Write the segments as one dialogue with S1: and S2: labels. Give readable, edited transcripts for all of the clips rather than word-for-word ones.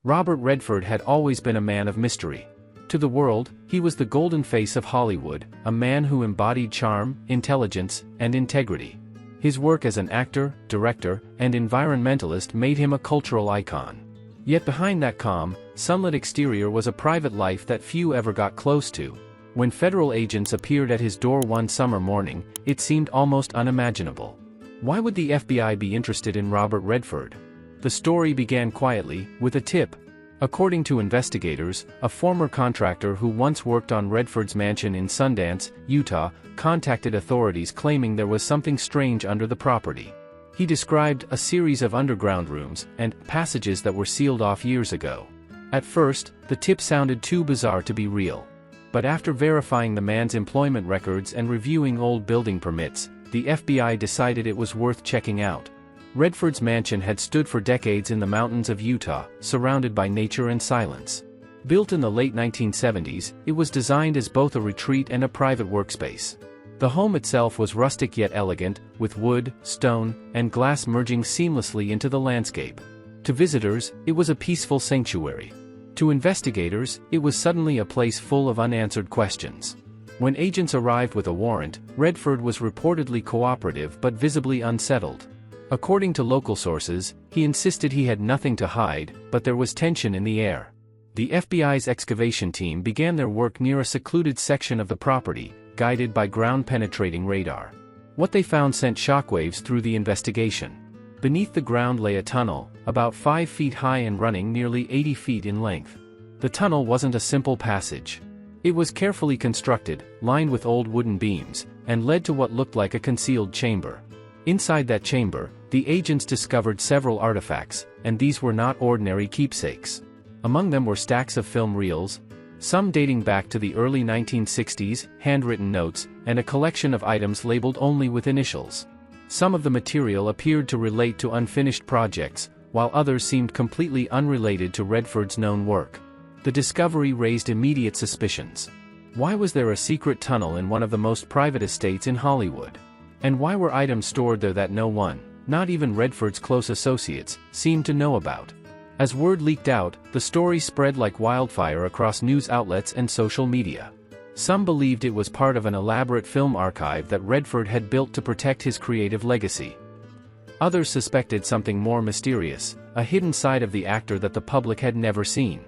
S1: Robert Redford had always been a man of mystery. To the world, he was the golden face of Hollywood, a man who embodied charm, intelligence, and integrity. His work as an actor, director, and environmentalist made him a cultural icon. Yet behind that calm, sunlit exterior was a private life that few ever got close to. When federal agents appeared at his door one summer morning, it seemed almost unimaginable. Why would the FBI be interested in Robert Redford? The story began quietly, with a tip. According to investigators, a former contractor who once worked on Redford's mansion in Sundance, Utah, contacted authorities claiming there was something strange under the property. He described a series of underground rooms and passages that were sealed off years ago. At first, the tip sounded too bizarre to be real. But after verifying the man's employment records and reviewing old building permits, the FBI decided it was worth checking out. Redford's mansion had stood for decades in the mountains of Utah, surrounded by nature and silence. Built in the late 1970s, it was designed as both a retreat and a private workspace. The home itself was rustic yet elegant, with wood, stone, and glass merging seamlessly into the landscape. To visitors, it was a peaceful sanctuary. To investigators, it was suddenly a place full of unanswered questions. When agents arrived with a warrant, Redford was reportedly cooperative but visibly unsettled. According to local sources, he insisted he had nothing to hide, but there was tension in the air. The FBI's excavation team began their work near a secluded section of the property, guided by ground-penetrating radar. What they found sent shockwaves through the investigation. Beneath the ground lay a tunnel, about 5 feet high and running nearly 80 feet in length. The tunnel wasn't a simple passage. It was carefully constructed, lined with old wooden beams, and led to what looked like a concealed chamber. Inside that chamber, the agents discovered several artifacts, and these were not ordinary keepsakes. Among them were stacks of film reels, some dating back to the early 1960s, handwritten notes, and a collection of items labeled only with initials. Some of the material appeared to relate to unfinished projects, while others seemed completely unrelated to Redford's known work. The discovery raised immediate suspicions. Why was there a secret tunnel in one of the most private estates in Hollywood? And why were items stored there that no one, not even Redford's close associates, seemed to know about? As word leaked out, the story spread like wildfire across news outlets and social media. Some believed it was part of an elaborate film archive that Redford had built to protect his creative legacy. Others suspected something more mysterious, a hidden side of the actor that the public had never seen.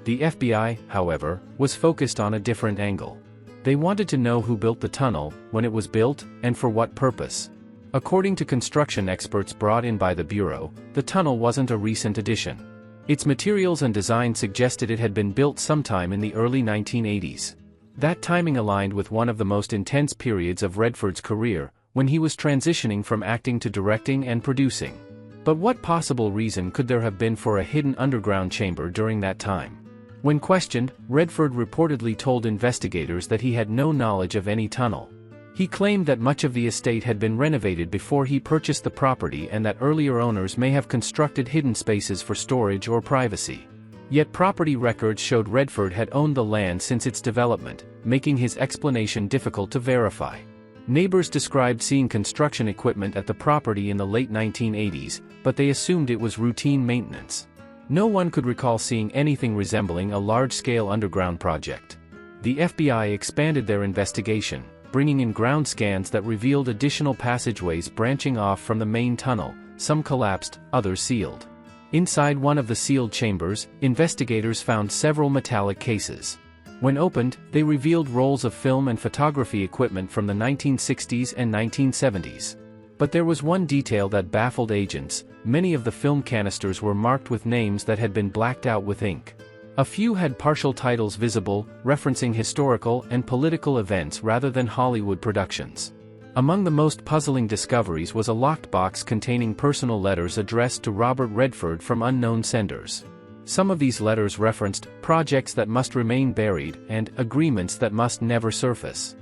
S1: The FBI, however, was focused on a different angle. They wanted to know who built the tunnel, when it was built, and for what purpose. According to construction experts brought in by the Bureau, the tunnel wasn't a recent addition. Its materials and design suggested it had been built sometime in the early 1980s. That timing aligned with one of the most intense periods of Redford's career, when he was transitioning from acting to directing and producing. But what possible reason could there have been for a hidden underground chamber during that time? When questioned, Redford reportedly told investigators that he had no knowledge of any tunnel. He claimed that much of the estate had been renovated before he purchased the property and that earlier owners may have constructed hidden spaces for storage or privacy. Yet property records showed Redford had owned the land since its development, making his explanation difficult to verify. Neighbors described seeing construction equipment at the property in the late 1980s, but they assumed it was routine maintenance. No one could recall seeing anything resembling a large-scale underground project. The FBI expanded their investigation, bringing in ground scans that revealed additional passageways branching off from the main tunnel, some collapsed, others sealed. Inside one of the sealed chambers, investigators found several metallic cases. When opened, they revealed rolls of film and photography equipment from the 1960s and 1970s. But there was one detail that baffled agents: many of the film canisters were marked with names that had been blacked out with ink. A few had partial titles visible, referencing historical and political events rather than Hollywood productions. Among the most puzzling discoveries was a locked box containing personal letters addressed to Robert Redford from unknown senders. Some of these letters referenced projects that must remain buried and agreements that must never surface.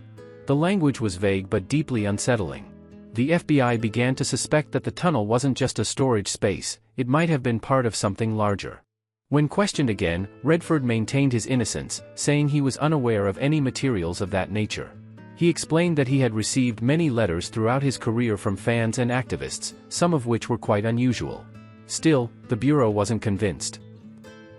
S1: The language was vague but deeply unsettling. The FBI began to suspect that the tunnel wasn't just a storage space, it might have been part of something larger. When questioned again, Redford maintained his innocence, saying he was unaware of any materials of that nature. He explained that he had received many letters throughout his career from fans and activists, some of which were quite unusual. Still, the Bureau wasn't convinced.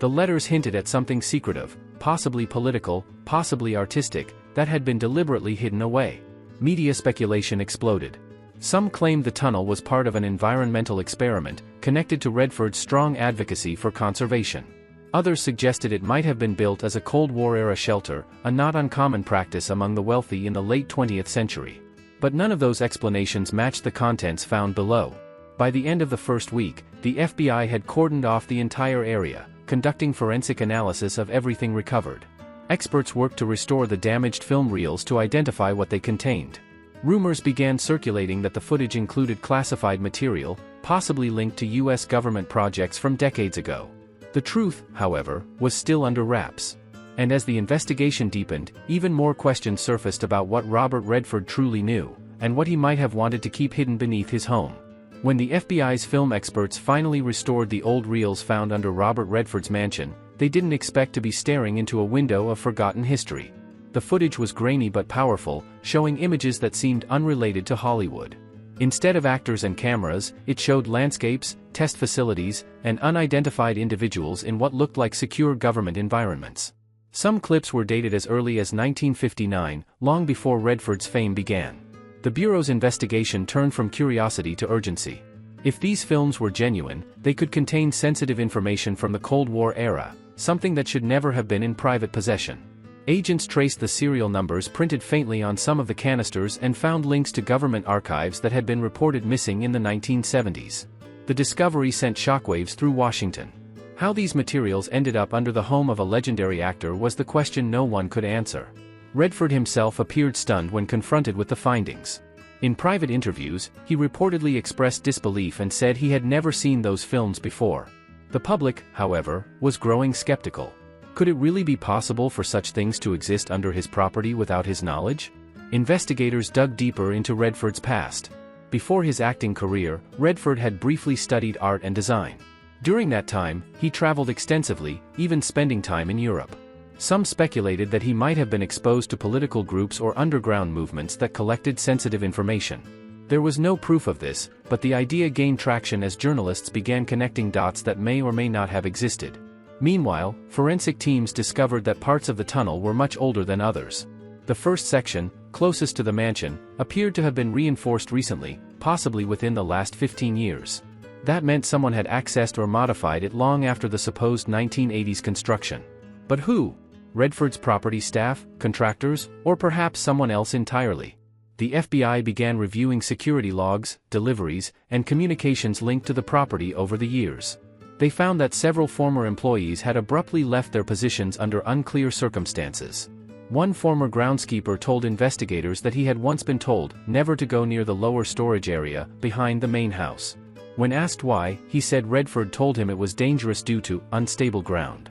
S1: The letters hinted at something secretive, possibly political, possibly artistic, that had been deliberately hidden away. Media speculation exploded. Some claimed the tunnel was part of an environmental experiment, connected to Redford's strong advocacy for conservation. Others suggested it might have been built as a Cold War-era shelter, a not uncommon practice among the wealthy in the late 20th century. But none of those explanations matched the contents found below. By the end of the first week, the FBI had cordoned off the entire area, conducting forensic analysis of everything recovered. Experts worked to restore the damaged film reels to identify what they contained. Rumors began circulating that the footage included classified material, possibly linked to U.S. government projects from decades ago. The truth, however, was still under wraps. And as the investigation deepened, even more questions surfaced about what Robert Redford truly knew, and what he might have wanted to keep hidden beneath his home. When the FBI's film experts finally restored the old reels found under Robert Redford's mansion, they didn't expect to be staring into a window of forgotten history. The footage was grainy but powerful, showing images that seemed unrelated to Hollywood. Instead of actors and cameras, it showed landscapes, test facilities, and unidentified individuals in what looked like secure government environments. Some clips were dated as early as 1959, long before Redford's fame began. The Bureau's investigation turned from curiosity to urgency. If these films were genuine, they could contain sensitive information from the Cold War era, something that should never have been in private possession. Agents traced the serial numbers printed faintly on some of the canisters and found links to government archives that had been reported missing in the 1970s. The discovery sent shockwaves through Washington. How these materials ended up under the home of a legendary actor was the question no one could answer. Redford himself appeared stunned when confronted with the findings. In private interviews, he reportedly expressed disbelief and said he had never seen those films before. The public, however, was growing skeptical. Could it really be possible for such things to exist under his property without his knowledge? Investigators dug deeper into Redford's past. Before his acting career, Redford had briefly studied art and design. During that time, he traveled extensively, even spending time in Europe. Some speculated that he might have been exposed to political groups or underground movements that collected sensitive information. There was no proof of this, but the idea gained traction as journalists began connecting dots that may or may not have existed. Meanwhile, forensic teams discovered that parts of the tunnel were much older than others. The first section, closest to the mansion, appeared to have been reinforced recently, possibly within the last 15 years. That meant someone had accessed or modified it long after the supposed 1980s construction. But who? Redford's property staff, contractors, or perhaps someone else entirely? The FBI began reviewing security logs, deliveries, and communications linked to the property over the years. They found that several former employees had abruptly left their positions under unclear circumstances. One former groundskeeper told investigators that he had once been told never to go near the lower storage area behind the main house. When asked why, he said Redford told him it was dangerous due to unstable ground.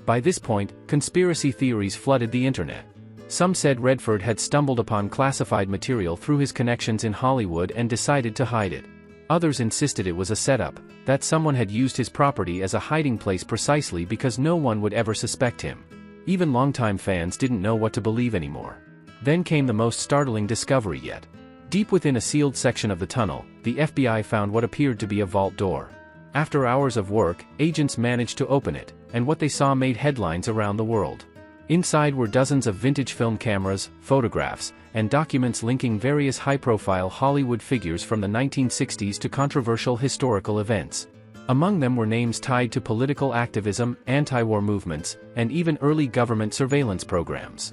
S1: By this point, conspiracy theories flooded the internet. Some said Redford had stumbled upon classified material through his connections in Hollywood and decided to hide it. Others insisted it was a setup, that someone had used his property as a hiding place precisely because no one would ever suspect him. Even longtime fans didn't know what to believe anymore. Then came the most startling discovery yet. Deep within a sealed section of the tunnel, the FBI found what appeared to be a vault door. After hours of work, agents managed to open it, and what they saw made headlines around the world. Inside were dozens of vintage film cameras, photographs, and documents linking various high-profile Hollywood figures from the 1960s to controversial historical events. Among them were names tied to political activism, anti-war movements, and even early government surveillance programs.